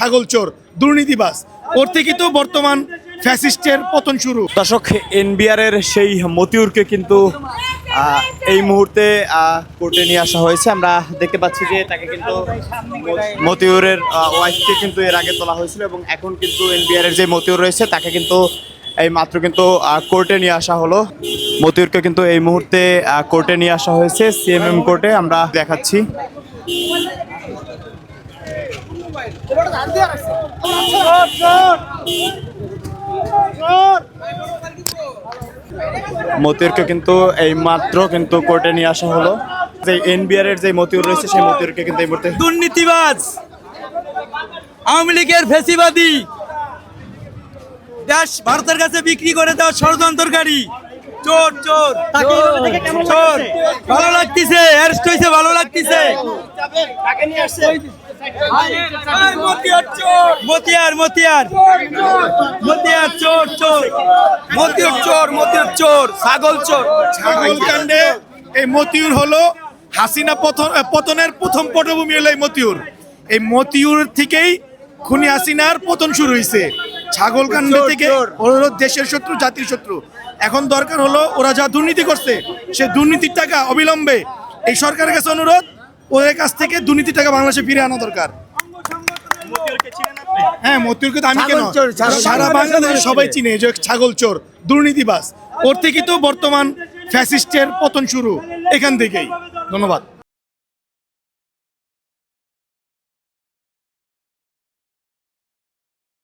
ছাগল চোর, দুর্নীতিবাজ। ওর থেকে তো বর্তমান ফ্যাসিস্টের পতন শুরু। দর্শক, এনবিআর এর সেই মতিউরকে কিন্তু এই মুহূর্তে কোর্টে নিয়ে আসা হয়েছে। আমরা দেখতে পাচ্ছি যে তাকে কিন্তু মতিউরের ওয়াইফকে কিন্তু এর আগে তোলা হয়েছিল এবং এখন কিন্তু এনবিআর এর যে মতিউর রয়েছে তাকে কিন্তু এই মাত্র কিন্তু কোর্টে নিয়ে আসা হলো। মতিউরকে কিন্তু এই মুহূর্তে কোর্টে নিয়ে আসা হয়েছে, সিএমএম কোর্টে। আমরা দেখাচ্ছি। মতিউরকে কিন্তু এই মাত্র কিন্তু কোর্টে নিয়ে আসা হলো। যে এনবিআর এর যে মতিউর রয়েছে সেই মতিউরকে কিন্তু এই মুহূর্তে দুর্নীতিবাজ, আওয়ামী লীগের ফেসিবাদী, দেশ ভারতের কাছে বিক্রি করে দেওয়া ষড়যন্ত্রকারী, চোর চোর চোর। ভালো লাগতেছে, অ্যারেস্ট হয়েছে, ভালো লাগতেছে। মতিয়ার মতিয়ার মতিয়ার চোর চোর, মতিউর চোর, মতিউর চোর, ছাগল চোর। ছাগল কাণ্ডে এই মতিউর হলো হাসিনা পতনের প্রথম পটভূমি হলো এই মতিউর। এই মতিউর থেকেই খুনি হাসিনার পতন শুরু হয়েছে। ছাগল কাণ্ড থেকে ওরা হলো দেশের শত্রু, জাতির শত্রু। এখন দরকার হলো ওরা যা দুর্নীতি করছে সে দুর্নীতির টাকা অবিলম্বে, এই সরকারের কাছে অনুরোধ, ওদের কাছ থেকে দুর্নীতির টাকা বাংলাদেশে ফিরে আনা দরকার। হ্যাঁ, মতিউরকে তো আমি কেন, সারা বাংলাদেশে সবাই চিনে যে ছাগল চোর, দুর্নীতিবাজ। ওর থেকে তো বর্তমান ফ্যাসিস্টের পতন শুরু, এখান থেকেই। ধন্যবাদ।